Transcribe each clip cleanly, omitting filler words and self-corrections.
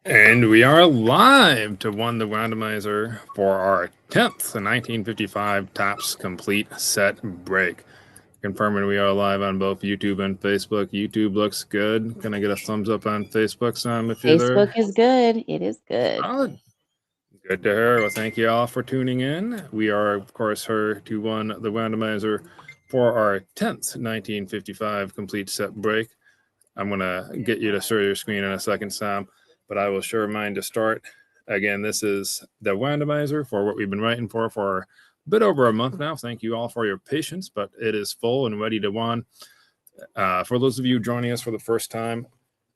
And we are live to One the Randomizer for our 10th 1955 Tops Complete Set Break. Confirming we are live on both YouTube and Facebook. YouTube looks good. Can I get a thumbs up on Facebook, Sam, if you're there? Facebook is good. It is good. Solid. Good to hear. Well, thank you all for tuning in. We are, of course, here to One the Randomizer for our 10th 1955 Complete Set Break. I'm going to get you to share your screen in a second, Sam, but I will share mine to start. Again, this is the randomizer for what we've been writing for a bit over a month now. Thank you all for your patience, but it is full and ready to run. For those of you joining us for the first time,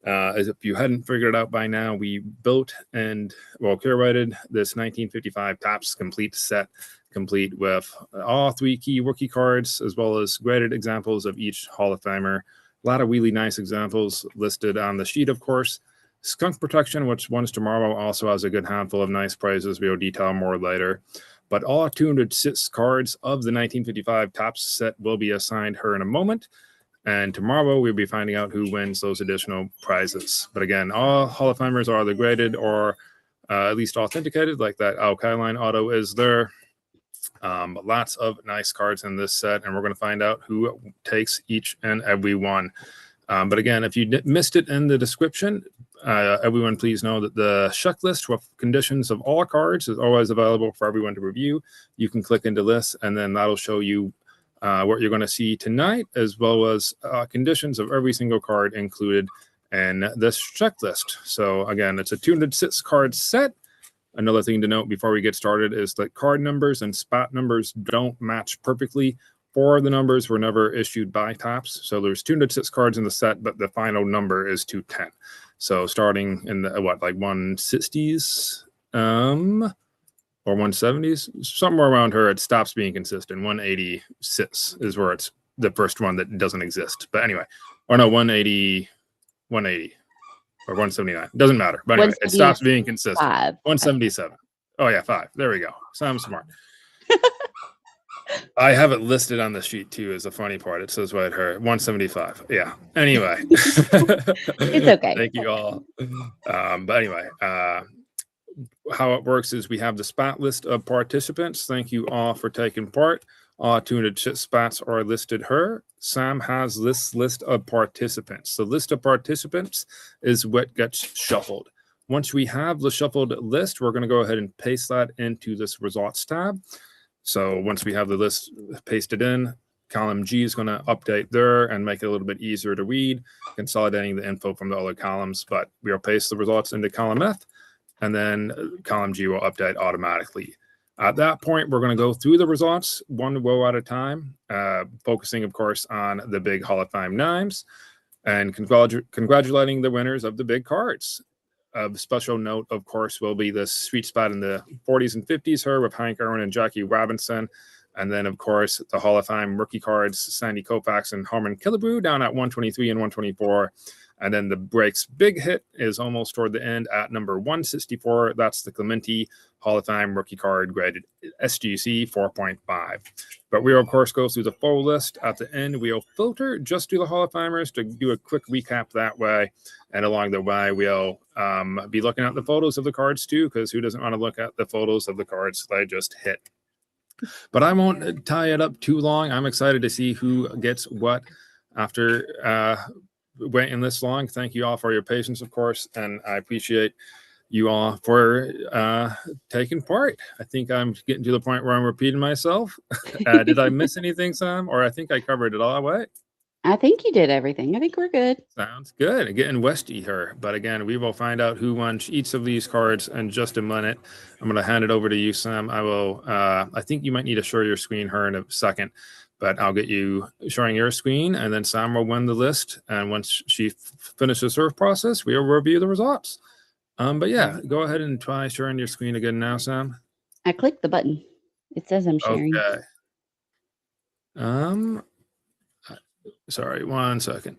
as if you hadn't figured it out by now, we built and, curated this 1955 Topps Complete Set, complete with all 3 key rookie cards, as well as graded examples of each Hall of Famer. A lot of really nice examples listed on the sheet, of course. Skunk Protection, which runs tomorrow, also has a good handful of nice prizes. We'll detail more later. But all 206 cards of the 1955 Topps set will be assigned her in a moment. And tomorrow we'll be finding out who wins those additional prizes. But again, all Hall of Famers are either graded or at least authenticated, like that Alkaline auto is there. Lots of nice cards in this set, and we're going to find out who takes each and every one. But again, if you missed it in the description, everyone please know that the checklist with conditions of all cards is always available for everyone to review. You can click into this, and then that'll show you what you're going to see tonight, as well as conditions of every single card included in this checklist. So again, it's a 206 card set. Another thing to note before we get started is that card numbers and spot numbers don't match perfectly. 4 of the numbers were never issued by Topps. So there's 206 cards in the set, but the final number is 210. So starting in the, like 160s or 170s, somewhere around here, it stops being consistent. 186 is where it's the first one that doesn't exist. But anyway, or no, 180. Or 179. Doesn't matter. But anyway, it stops being consistent. 177. Oh, yeah, 5. There we go. So I'm smart. I have it listed on the sheet, too, is the funny part. It says right here, 175. Yeah. Anyway. It's okay. Thank you all. But anyway, how it works is we have the spot list of participants. Thank you all for taking part. All 206 spots are listed here. Sam has this list of participants. The list of participants is what gets shuffled. Once we have the shuffled list, we're going to go ahead and paste that into this results tab. So once we have the list pasted in, column G is going to update there and make it a little bit easier to read, consolidating the info from the other columns. But we'll paste the results into column F, and then column G will update automatically. At that point, we're going to go through the results one row at a time, focusing, of course, on the big Hall of Fame names and congratulating the winners of the big cards. Of special note, of course, will be the sweet spot in the 40s and 50s here with Hank Aaron and Jackie Robinson. And then, of course, the Hall of Fame rookie cards, Sandy Koufax and Harmon Killebrew down at 123 and 124. And then the break's big hit is almost toward the end at number 164. That's the Clemente Hall of Fame rookie card graded SGC 4.5. But we'll, of course, go through the full list. At the end, we'll filter just to the Hall of Famers to do a quick recap that way. And along the way, we'll be looking at the photos of the cards, too, because who doesn't want to look at the photos of the cards that I just hit? But I won't tie it up too long. I'm excited to see who gets what after waiting this long. Thank you all for your patience, of course, and I appreciate you all for taking part. I think I'm getting to the point where I'm repeating myself. Did I miss anything, Sam? Or I think I covered it all, right? I think you did everything. I think we're good. Sounds good. Getting westy here. But again, we will find out who won each of these cards in just a minute. I'm going to hand it over to you, Sam. I will. I think you might need to share your screen here in a second, but I'll get you showing your screen, and then Sam will win the list. And once she finishes her process, we'll review the results. But yeah, go ahead and try sharing your screen again now, Sam. I clicked the button. It says I'm sharing. Okay. Sorry, 1 second.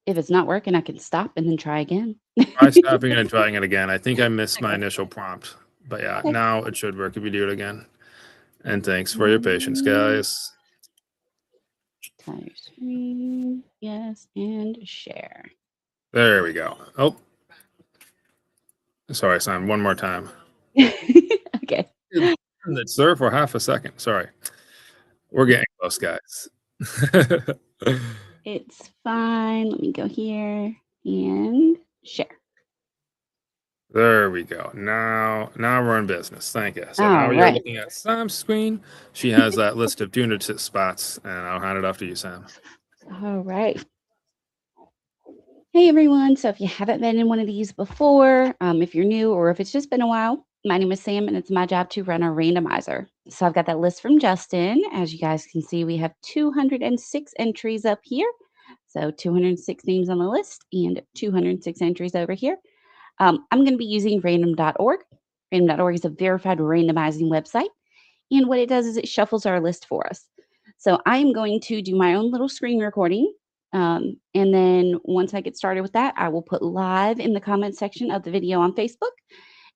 If it's not working, I can stop and then try again. Try stopping it and trying it again. I think I missed my Okay. initial prompt, but yeah, Okay. now it should work if you do it again. And thanks for your patience, guys. Entire screen. Yes, and share. There we go. Oh, sorry, Sam. One more time. Okay. It's there for half a second. Sorry. We're getting close, guys. It's fine. Let me go here and share. There we go. Now we're in business. Thank you. So All now you're right. looking at Sam's screen. She has that list of 200 spots, and I'll hand it off to you, Sam. All right. Hey everyone. So if you haven't been in one of these before, if you're new or if it's just been a while, my name is Sam and it's my job to run a randomizer. So I've got that list from Justin. As you guys can see, we have 206 entries up here. So 206 names on the list and 206 entries over here. I'm going to be using random.org. Random.org is a verified randomizing website. And what it does is it shuffles our list for us. So I am going to do my own little screen recording. And then once I get started with that, I will put live in the comment section of the video on Facebook.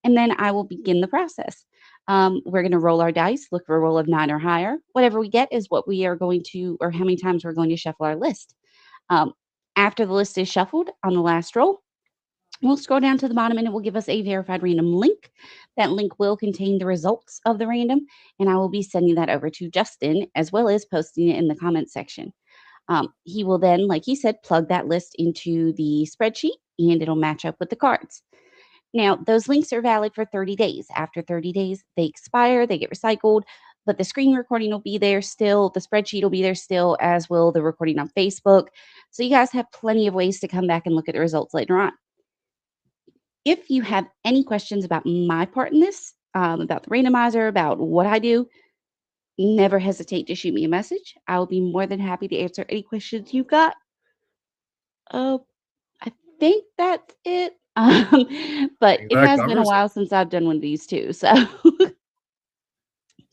And then I will begin the process. We're going to roll our dice, look for a roll of 9 or higher. Whatever we get is what we are going to, or how many times we're going to shuffle our list. After the list is shuffled on the last roll, we'll scroll down to the bottom and it will give us a verified random link. That link will contain the results of the random, and I will be sending that over to Justin as well as posting it in the comment section. He will then, like he said, plug that list into the spreadsheet and it'll match up with the cards. Now, those links are valid for 30 days. After 30 days, they expire, they get recycled, but the screen recording will be there still. The spreadsheet will be there still, as will the recording on Facebook. So you guys have plenty of ways to come back and look at the results later on. If you have any questions about my part in this, about the randomizer, about what I do, never hesitate to shoot me a message. I will be more than happy to answer any questions you've got. I think that's it. But it has been a while since I've done one of these too. So,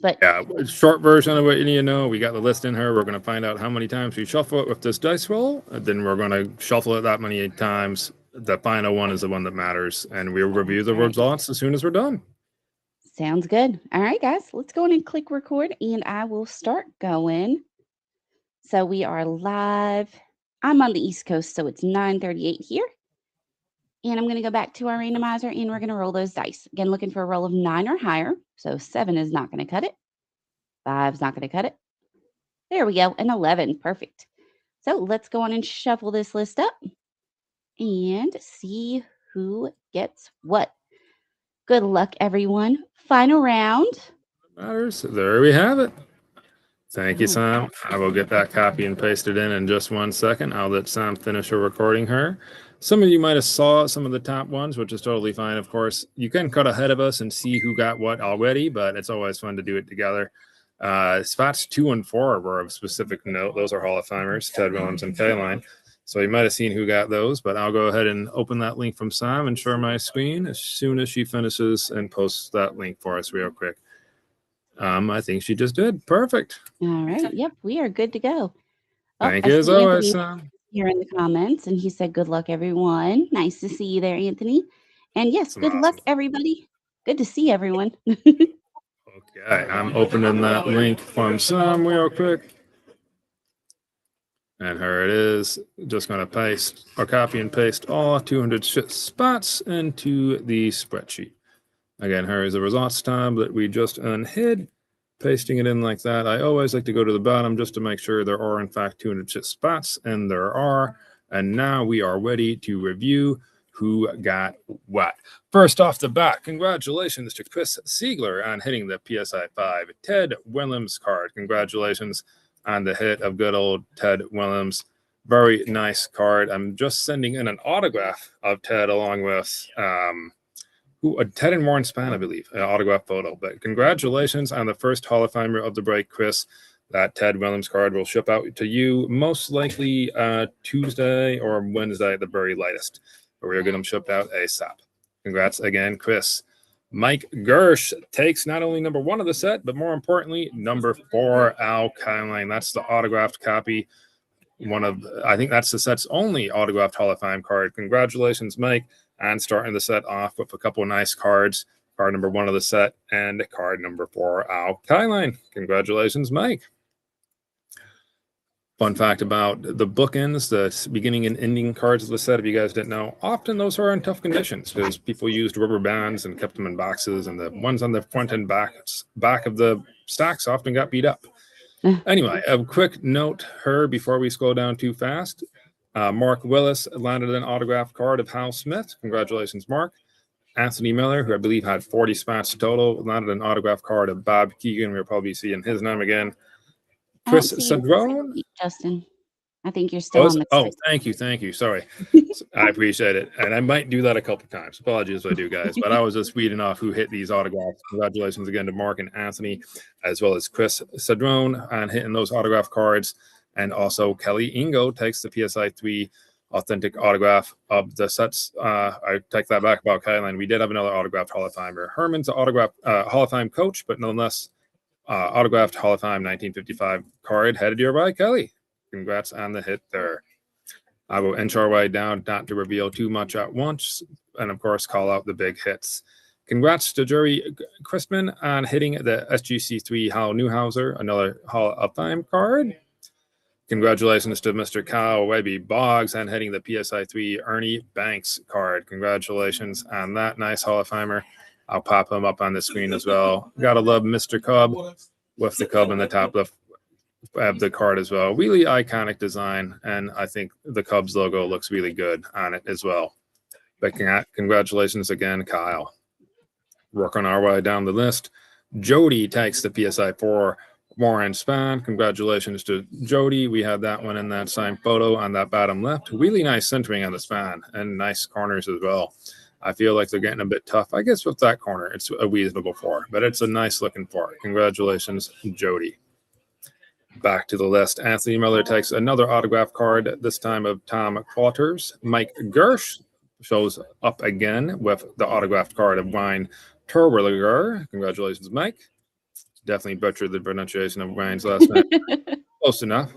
but yeah, short version of what you need to know. We got the list in here. We're going to find out how many times we shuffle it with this dice roll. And then we're going to shuffle it that many times. The final one is the one that matters. And we'll review the results as soon as we're done. Sounds good. All right, guys, let's go in and click record and I will start going. So we are live. I'm on the East Coast, so it's 9:38 here. And I'm going to go back to our randomizer and we're going to roll those dice. Again, looking for a roll of 9 or higher. So 7 is not going to cut it. 5 is not going to cut it. There we go. And 11. Perfect. So let's go on and shuffle this list up and see who gets what. Good luck, everyone. Final round. Matters. There we have it. Thank you, Sam. I will get that copy and pasted in just 1 second. I'll let Sam finish her recording her. Some of you might have saw some of the top ones, which is totally fine. Of course, you can cut ahead of us and see who got what already, but it's always fun to do it together. Spots 2 and 4 were of specific note. Those are Hall of Famers, Ted Williams and Kayline. So you might have seen who got those, but I'll go ahead and open that link from Sam and share my screen as soon as she finishes and posts that link for us real quick. I think she just did. Perfect. All right. Yep, we are good to go. Thank you as always, Sam. Here in the comments, and he said, "Good luck, everyone." Nice to see you there, Anthony. And yes, good luck, everybody. Good to see everyone. Okay, I'm opening that link from Sam real quick. And here it is. Just going to paste or copy and paste all 200 spots into the spreadsheet. Again, here is the results tab that we just unhid. Pasting it in like that. I always like to go to the bottom just to make sure there are, in fact, 200 spots, and there are. And now we are ready to review who got what. First off the bat, congratulations to Chris Siegler on hitting the PSI 5 Ted Williams card. Congratulations on the hit of good old Ted Williams. Very nice card. I'm just sending in an autograph of Ted along with Ted and Warren Span, I believe, an autograph photo. But congratulations on the first Hall of Famer of the break, Chris. That Ted Williams card will ship out to you most likely Tuesday or Wednesday at the very latest. But we're getting them shipped out ASAP. Congrats again, Chris. Mike Gersh takes not only number 1 of the set, but more importantly, number 4, Al Kayline. That's the autographed copy. I think that's the set's only autographed Hall of Fame card. Congratulations, Mike. And starting the set off with a couple of nice cards. Card number 1 of the set and card number 4, Al Kyline. Congratulations, Mike. Fun fact about the bookends, the beginning and ending cards of the set, if you guys didn't know, often those are in tough conditions because people used rubber bands and kept them in boxes, and the ones on the front and back of the stacks often got beat up. Anyway, a quick note before we scroll down too fast. Mark Willis landed an autographed card of Hal Smith. Congratulations, Mark. Anthony Miller, who I believe had 40 spots total, landed an autographed card of Bob Keegan. We'll probably see his name again. Chris Cedrone. Justin, I think you're still on the Oh, thank you. Sorry. I appreciate it. And I might do that a couple times. Apologies if I do, guys. But I was just reading off who hit these autographs. Congratulations again to Mark and Anthony, as well as Chris Cedrone on hitting those autograph cards. And also Kelly Ingo takes the PSI 3 authentic autograph of the sets. I take that back about Kyline. We did have another autographed Hall of Famer. Herman's an autographed Hall of Fame coach, but nonetheless, autographed Hall of Fame 1955 card headed your way, Kelly. Congrats on the hit there. I will inch our way down, not to reveal too much at once, and of course, call out the big hits. Congrats to Jerry Christman on hitting the SGC3 Hal Newhouser, another Hall of Fame card. Congratulations to Mr. Kyle Webby Boggs on hitting the PSI 3 Ernie Banks card. Congratulations on that nice Hall of Famer. I'll pop him up on the screen as well. Gotta love Mr. Cub with the Cub in the top left of the card as well. Really iconic design, and I think the Cubs logo looks really good on it as well. But congratulations again, Kyle. Working our way down the list. Jody takes the PSI 4 Warren Span. Congratulations to Jody. We had that one in that signed photo on that bottom left. Really nice centering on the span and nice corners as well. I feel like they're getting a bit tough. I guess with that corner, it's a reasonable 4, but it's a nice looking 4. Congratulations, Jody. Back to the list. Anthony Miller takes another autograph card, this time of Tom Quarters. Mike Gersh shows up again with the autographed card of Ryan Terwilliger. Congratulations, Mike. Definitely butchered the pronunciation of Ryan's last name. Close enough.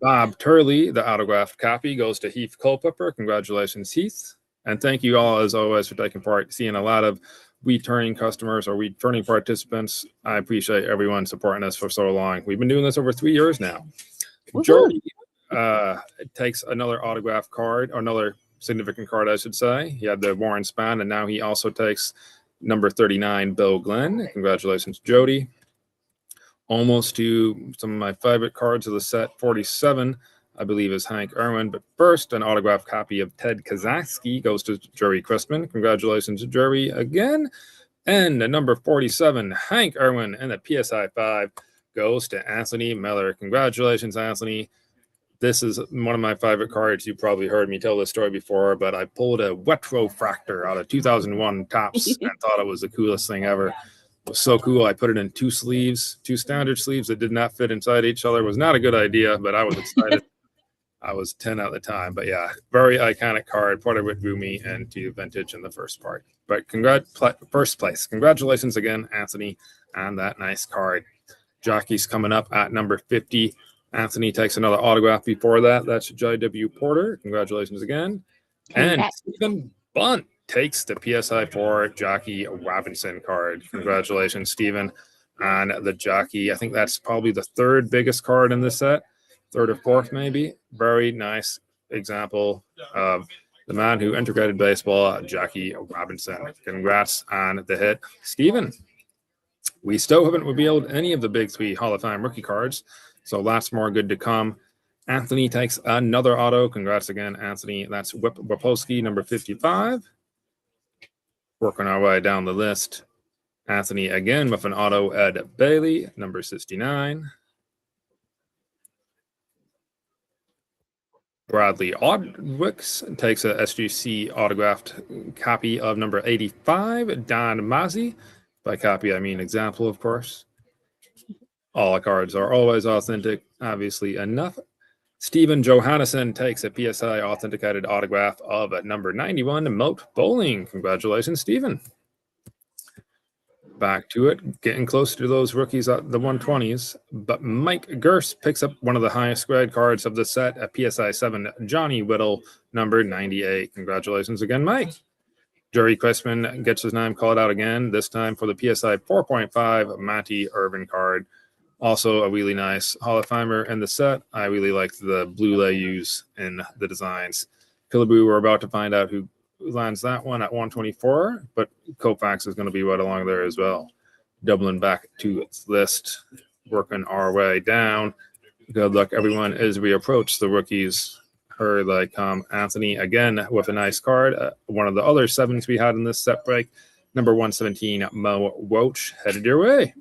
Bob Turley, the autographed copy, goes to Heath Culpepper. Congratulations, Heath. And thank you all, as always, for taking part. Seeing a lot of returning customers or returning participants. I appreciate everyone supporting us for so long. We've been doing this over 3 years now. Jody takes another autograph card, or another significant card, I should say. He had the Warren Span, and now he also takes number 39, Bill Glenn. Congratulations, Jody. Almost to some of my favorite cards of the set. 47, I believe, is Hank Irwin. But first, an autographed copy of Ted Kazatsky goes to Jerry Christman. Congratulations, Jerry, again. And number 47, Hank Irwin, and the PSI 5 goes to Anthony Miller. Congratulations, Anthony. This is one of my favorite cards. You probably heard me tell this story before, but I pulled a Retrofractor out of 2001 Topps and thought it was the coolest thing ever. It was so cool. I put it in 2 sleeves, 2 standard sleeves that did not fit inside each other. It was not a good idea, but I was excited. I was 10 at the time. But yeah, very iconic card. Part of it drew me into vintage in the first part. But first place. Congratulations again, Anthony, on that nice card. Jockey's coming up at number 50. Anthony takes another autograph before that. That's J.W. Porter. Congratulations again. And Stephen Bunt takes the PSI 4 Jockey Robinson card. Congratulations, Stephen, on the Jockey. I think that's probably the 3rd biggest card in this set. 3rd or 4th, maybe. Very nice example of the man who integrated baseball, Jackie Robinson. Congrats on the hit, Stephen. We still haven't revealed any of the big 3 Hall of Fame rookie cards, so lots more good to come. Anthony takes another auto. Congrats again, Anthony. That's Wapolsky, number 55. Working our way down the list. Anthony again with an auto, Ed Bailey, number 69. Bradley Odwicks takes a SGC autographed copy of number 85, Don Mazzi. By copy, I mean example, of course. All the cards are always authentic, obviously enough. Stephen Johannesson takes a PSI authenticated autograph of number 91, Moat Bowling. Congratulations, Stephen. Back to it, getting closer to those rookies at the 120s. But Mike Gurst picks up one of the highest grade cards of the set at PSI 7, Johnny Whittle, number 98. Congratulations again, Mike. Jerry Questman gets his name called out again, this time for the PSI 4.5 Matty Irvin card. Also a really nice Hall of Famer in the set. I really liked the blue layers in the designs. Killaboo, we're about to find out who lands that one at 124, but Koufax is going to be right along there as well. Doubling back to its list, working our way down. Good luck, everyone, as we approach the rookies. Here they come. Anthony again with a nice card. One of the other 7s we had in this set break. Number 117, Mo Roach, headed your way.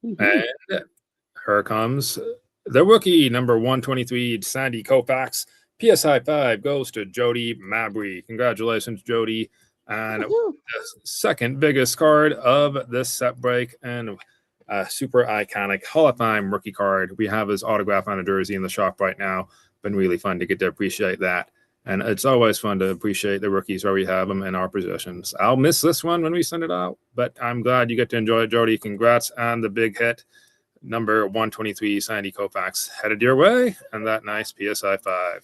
And here comes the rookie, number 123, Sandy Koufax. PSI 5 goes to Jody Mabry. Congratulations, Jody. And the second biggest card of this set break and a super iconic Hall of Fame rookie card. We have his autograph on a jersey in the shop right now. Been really fun to get to appreciate that. And it's always fun to appreciate the rookies where we have them in our possessions. I'll miss this one when we send it out, but I'm glad you get to enjoy it, Jody. Congrats on the big hit. Number 123, Sandy Koufax, headed your way. And that nice PSI 5.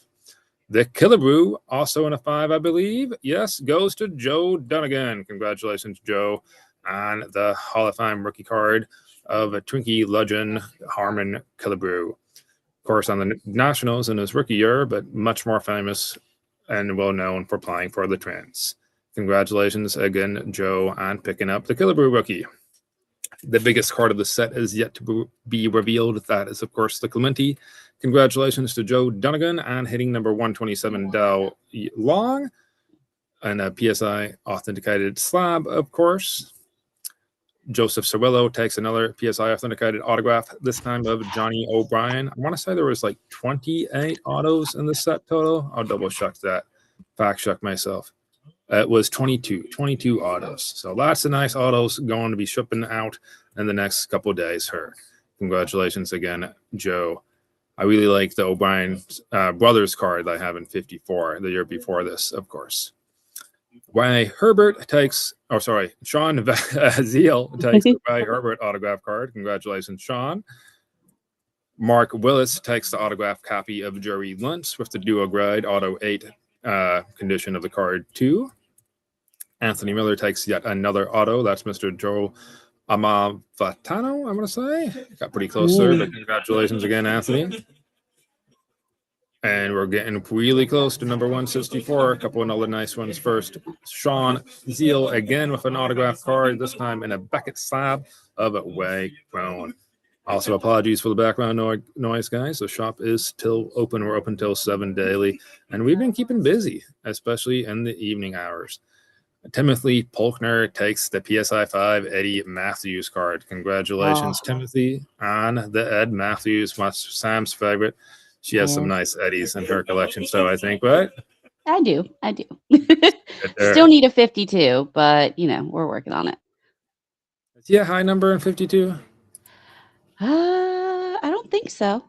The Killaboo, also in a 5, I believe. Yes, goes to Joe Dunnigan. Congratulations, Joe, on the Hall of Fame rookie card of a Twinkie legend, Harmon Killaboo. Of course, on the Nationals in his rookie year, but much more famous and well known for playing for the Twins. Congratulations again, Joe, on picking up the Killaboo rookie. The biggest card of the set is yet to be revealed. That is, of course, the Clemente. Congratulations to Joe Dunnigan on hitting number 127, Dow Long, and a PSI authenticated slab, of course. Joseph Cirillo takes another PSI authenticated autograph, this time of Johnny O'Brien. I want to say there was like 28 autos in the set total. I'll double check that. Fact check myself. It was 22 autos. So lots of nice autos going to be shipping out in the next couple of days. Her. Congratulations again, Joe. I really like the O'Brien brothers card that I have in 54, the year before this, of course. Ray Herbert takes, Sean Zeal takes the Ray Herbert autograph card. Congratulations, Sean. Mark Willis takes the autograph copy of Jerry Luntz with the duo grade auto 8 condition of the card 2. Anthony Miller takes yet another auto. That's Mr. Joe Amavatano, I'm going to say. Got pretty close there, but congratulations again, Anthony. And we're getting really close to number 164. A couple of other nice ones first. Sean Zeal again with an autograph card, this time in a Beckett slab of Way Grown. Also, apologies for the background noise, guys. The shop is still open. We're open till 7 daily. And we've been keeping busy, especially in the evening hours. Timothy Polkner takes the PSI 5 Eddie Matthews card. Congratulations, Timothy, on the Ed Matthews, Sam's favorite. She has some nice Eddies in her collection, so I think, right? I do. Still need a 52, but, we're working on it. Is he a high number in 52? I don't think so.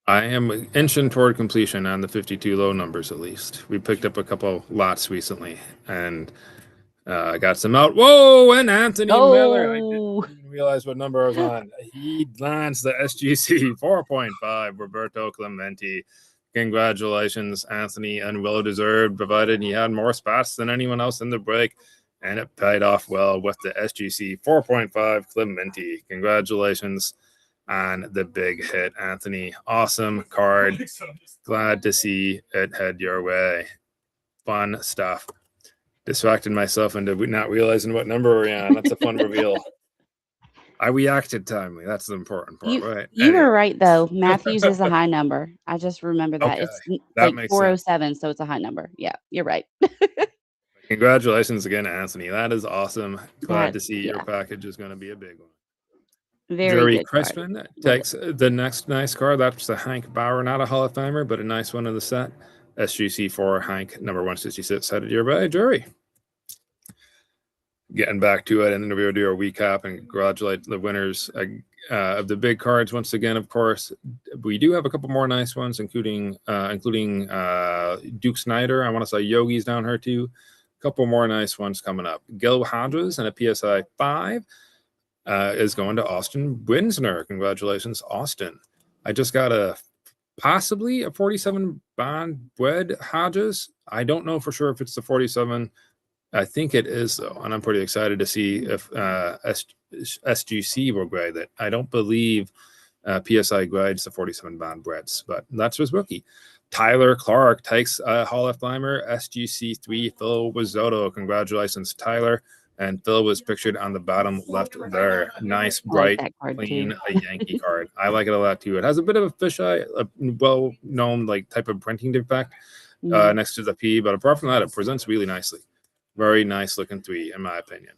I am inching toward completion on the 52 low numbers, at least. We picked up a couple lots recently, and I got some out. Whoa, and Anthony Miller. I didn't even realize what number I was on. He lands the SGC 4.5, Roberto Clemente. Congratulations, Anthony, and well-deserved, provided he had more spots than anyone else in the break, and it paid off well with the SGC 4.5 Clemente. Congratulations on the big hit, Anthony. Awesome card. Glad to see it head your way. Fun stuff. Distracted myself into not realizing what number we're on. That's a fun reveal. I reacted timely. That's the important part, right? You were right, though. Matthews is a high number. I just remember that. Okay. It's that like 407, sense. So it's a high number. Yeah, you're right. Congratulations again, Anthony. That is awesome. Glad to see your package is going to be a big one. Very Jerry Crispin takes the next nice card. That's the Hank Bauer, not a Hall of Famer, but a nice one in the set. SGC 4 Hank, number 166, headed your way, Jerry. Getting back to it, and then we'll do a recap and congratulate the winners of the big cards once again. Of course, we do have a couple more nice ones, including Duke Snyder. I want to say Yogi's down here too. Couple more nice ones coming up. Gil Hodges and a PSI 5 is going to Austin Winsner. Congratulations, Austin. I just got possibly a 47 Bond Wed Hodges. I don't know for sure if it's the 47. I think it is, though, and I'm pretty excited to see if SGC will grade it. I don't believe PSI grades the 47 Bond Breads, but that's his rookie. Tyler Clark takes a Hall of Famer SGC3 Phil Wizzotto. Congratulations, Tyler. And Phil was pictured on the bottom left there. Nice, bright, clean, a Yankee card. I like it a lot, too. It has a bit of a fisheye, a well-known like type of printing defect next to the P, but apart from that, it presents really nicely. Very nice looking 3, in my opinion.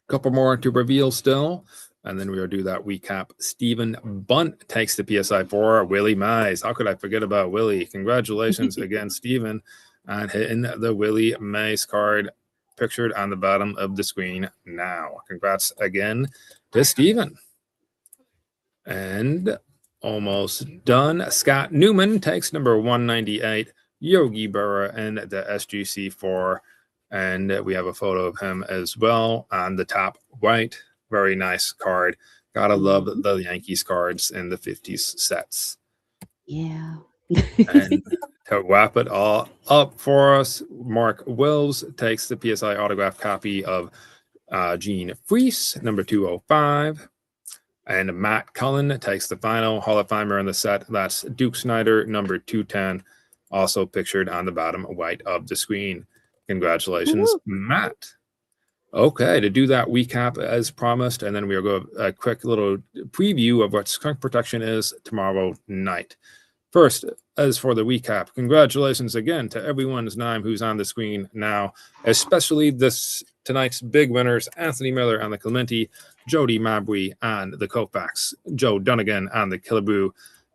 A couple more to reveal still, and then we'll do that recap. Stephen Bunt takes the PSI 4. Willie Mize. How could I forget about Willie? Congratulations again, Stephen, on hitting the Willie Mize card pictured on the bottom of the screen now. Congrats again to Stephen. And almost done. Scott Newman takes number 198, Yogi Berra, and the SGC4. And we have a photo of him as well on the top right. Very nice card. Gotta love the Yankees cards in the 50s sets. Yeah. And to wrap it all up for us, Mark Wills takes the PSI autographed copy of Gene Freese, number 205. And Matt Cullen takes the final Hall of Famer in the set. That's Duke Snyder, number 210, also pictured on the bottom right of the screen. Congratulations, Matt. Okay, to do that recap as promised, and then we'll go a quick little preview of what skunk protection is tomorrow night. First, as for the recap, congratulations again to everyone's name who's on the screen now, especially tonight's big winners, Anthony Miller on the Clementi, Jody Mabry on the Koufax, Joe Dunnigan on the Killebrew,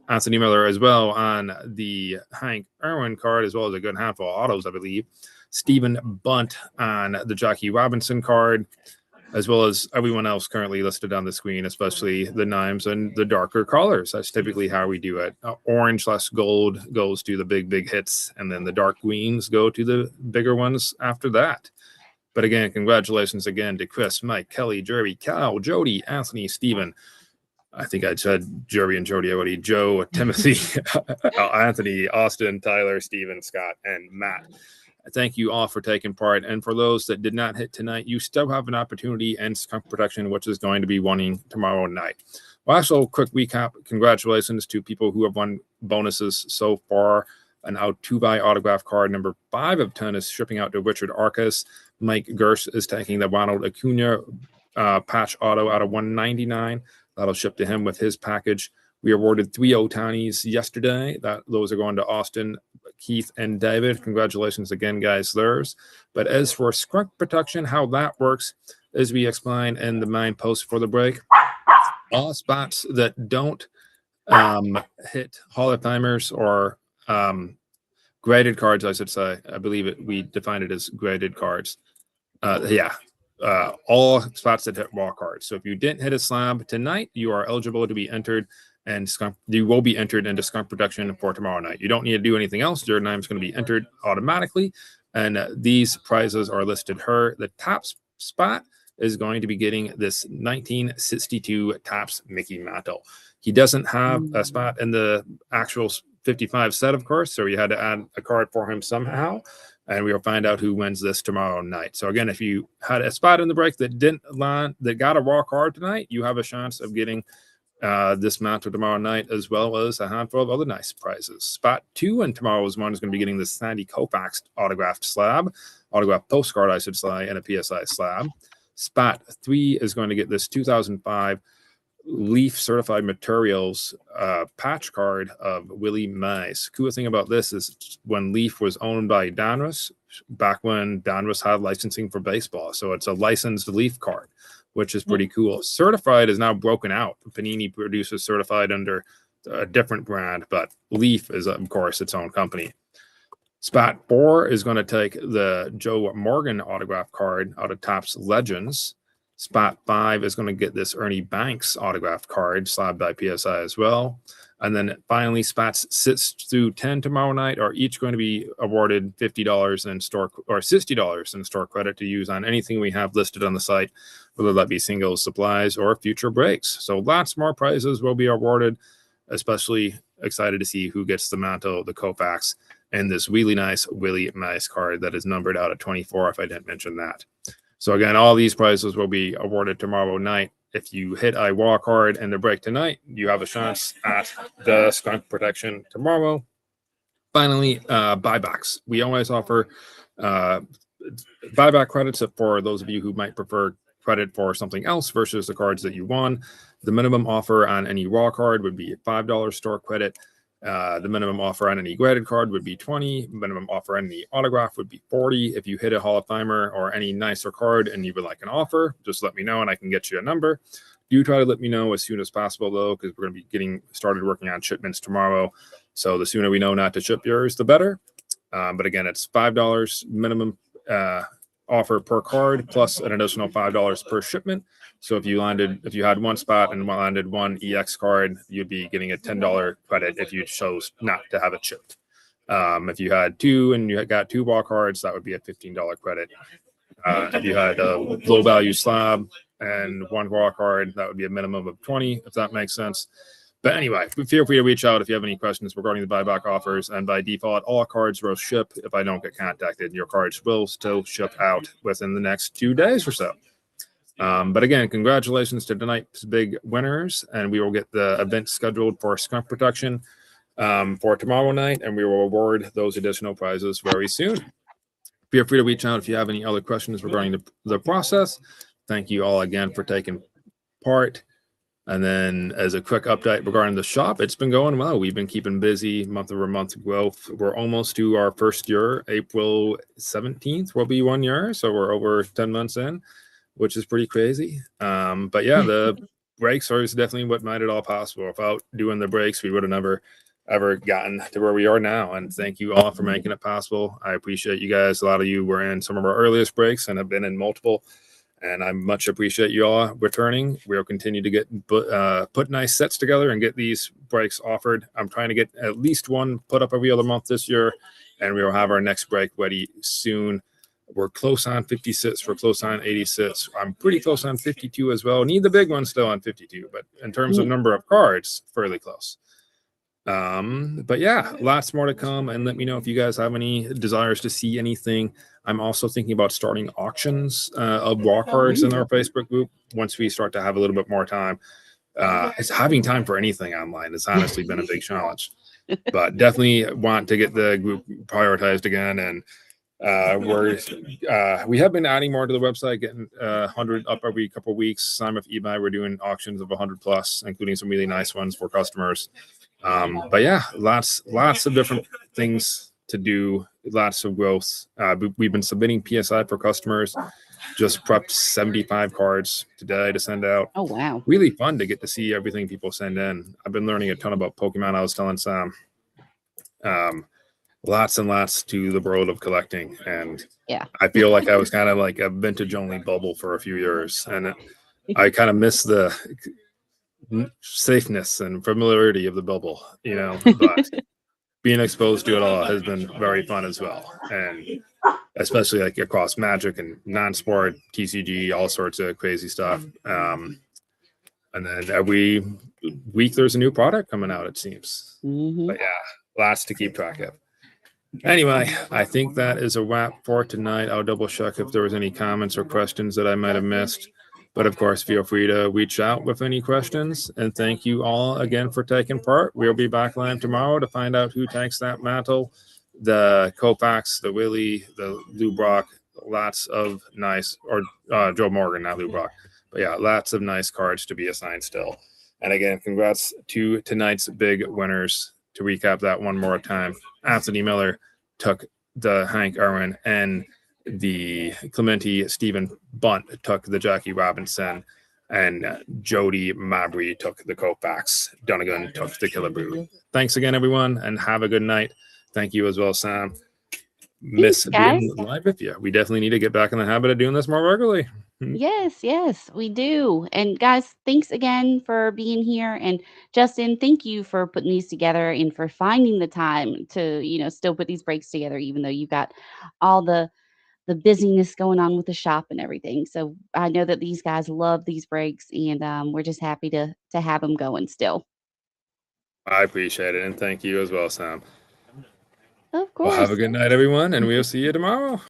Anthony Miller as well on the Hank Irwin card, as well as a good handful of autos, I believe. Stephen Bunt on the Jackie Robinson card, as well as everyone else currently listed on the screen, especially the names and the darker colors. That's typically how we do it. Orange/gold goes to the big hits, and then the dark greens go to the bigger ones after that. But again, congratulations again to Chris, Mike, Kelly, Jerry, Cal, Jody, Anthony, Stephen. I think I said Jerry and Jody already. Joe, Timothy, Anthony, Austin, Tyler, Stephen, Scott, and Matt. Thank you all for taking part. And for those that did not hit tonight, you still have an opportunity in skunk protection, which is going to be winning tomorrow night. Well, also, quick recap. Congratulations to people who have won bonuses so far. An Altuve autograph card number 5 of 10 is shipping out to Richard Arcus. Mike Gersh is taking the Ronald Acuna patch auto out of 199. That'll ship to him with his package. We awarded 3 Otanis yesterday. Those are going to Austin, Keith, and David. Congratulations again, guys. Theirs. But as for skunk protection, how that works, as we explain in the main post for the break, all spots that don't hit Hall of Famers or graded cards, I should say. I believe we defined it as graded cards. All spots that hit raw cards. So if you didn't hit a slab tonight, you are eligible to be entered. And you will be entered into skunk protection for tomorrow night. You don't need to do anything else. Your name's going to be entered automatically. And these prizes are listed here. The top spot is going to be getting this 1962 Topps Mickey Mantle. He doesn't have a spot in the actual 55 set, of course, so you had to add a card for him somehow. And we'll find out who wins this tomorrow night. So again, if you had a spot in the break that got a raw card tonight, you have a chance of getting this mantle tomorrow night, as well as a handful of other nice prizes. Spot 2 in tomorrow's one is going to be getting the Sandy Koufax autographed postcard, I should say, and a PSI slab. Spot 3 is going to get this 2005 Leaf Certified Materials patch card of Willie Mize. Cool thing about this is when Leaf was owned by Donruss, back when Donruss had licensing for baseball. So it's a licensed Leaf card, which is pretty cool. Certified is now broken out. Panini produces Certified under a different brand, but Leaf is, of course, its own company. Spot 4 is going to take the Joe Morgan autograph card out of Topps Legends. Spot 5 is going to get this Ernie Banks autographed card slabbed by PSI as well. And then finally, spots 6 through 10 tomorrow night are each going to be awarded $50 in store or $60 in store credit to use on anything we have listed on the site, whether that be singles, supplies, or future breaks. So lots more prizes will be awarded. Especially excited to see who gets the mantle, the Koufax, and this really nice Willie Nice card that is numbered out at 24, if I didn't mention that. So again, all these prizes will be awarded tomorrow night. If you hit a walk card and the break tonight, you have a chance at the skunk protection tomorrow. Finally, buybacks. We always offer buyback credits for those of you who might prefer credit for something else versus the cards that you won. The minimum offer on any raw card would be $5 store credit. The minimum offer on any graded card would be $20. Minimum offer on the autograph would be $40. If you hit a Hall of Famer or any nicer card and you would like an offer, just let me know and I can get you a number. Do try to let me know as soon as possible, though, because we're going to be getting started working on shipments tomorrow. So the sooner we know not to ship yours, the better. But again, it's $5 minimum offer per card plus an additional $5 per shipment. So if you had one spot and landed one EX card, you'd be getting a $10 credit if you chose not to have it shipped. If you had two and you got two wall cards, that would be a $15 credit. If you had a low value slab and one wall card, that would be a minimum of 20, if that makes sense. But anyway, feel free to reach out if you have any questions regarding the buyback offers. And by default, all cards will ship. If I don't get contacted, your cards will still ship out within the next 2 days or so. But again, congratulations to tonight's big winners. And we will get the event scheduled for skunk protection for tomorrow night. And we will award those additional prizes very soon. Feel free to reach out if you have any other questions regarding the process. Thank you all again for taking part. And then as a quick update regarding the shop, it's been going well. We've been keeping busy month-over-month growth. We're almost to our first year. April 17th will be 1 year. So we're over 10 months in, which is pretty crazy. But yeah, the breaks are definitely what made it all possible. Without doing the breaks, we would have never ever gotten to where we are now. And thank you all for making it possible. I appreciate you guys. A lot of you were in some of our earliest breaks and have been in multiple. And I much appreciate you all returning. We'll continue to get put nice sets together and get these breaks offered. I'm trying to get at least one put up every other month this year, and we will have our next break ready soon. We're close on 56. We're close on 86. I'm pretty close on 52 as well. Need the big one still on 52, but in terms of number of cards, fairly close. But yeah, lots more to come. And let me know if you guys have any desires to see anything. I'm also thinking about starting auctions of raw cards in our Facebook group once we start to have a little bit more time. It's having time for anything online has honestly been a big challenge, but definitely want to get the group prioritized again. And we have been adding more to the website, getting 100 up every couple of weeks. Same with eBay, we're doing auctions of 100 plus, including some really nice ones for customers. But yeah, lots of different things to do, lots of growth. We've been submitting PSI for customers. Just prepped 75 cards today to send out. Oh, wow. Really fun to get to see everything people send in. I've been learning a ton about Pokemon. I was telling Sam. Lots and lots to the world of collecting. And yeah, I feel like I was kind of like a vintage only bubble for a few years. And I kind of miss the safeness and familiarity of the bubble, but being exposed to it all has been very fun as well. And especially like across Magic and non-sport, TCG, all sorts of crazy stuff. And then every week there's a new product coming out, it seems. But yeah, lots to keep track of. Anyway, I think that is a wrap for tonight. I'll double check if there was any comments or questions that I might have missed. But of course, feel free to reach out with any questions. And thank you all again for taking part. We'll be back live tomorrow to find out who takes that mantle, the Koufax, the Willie, the Lou Brock, lots of nice, or Joe Morgan, not Lou Brock. But yeah, lots of nice cards to be assigned still. And again, congrats to tonight's big winners. To recap that one more time, Anthony Miller took the Hank Aaron, and the Clemente Stephen Bunt took the Jackie Robinson, and Jody Mabry took the Koufax. Dunnigan took the Killabrew. Thanks again, everyone, and have a good night. Thank you as well, Sam. Miss being live with you. We definitely need to get back in the habit of doing this more regularly. Yes, we do. And guys, thanks again for being here. And Justin, thank you for putting these together and for finding the time to, still put these breaks together, even though you've got all the busyness going on with the shop and everything. So I know that these guys love these breaks, and we're just happy to have them going still. I appreciate it, and thank you as well, Sam. Of Well, have a course. good night, everyone, and we'll see you tomorrow.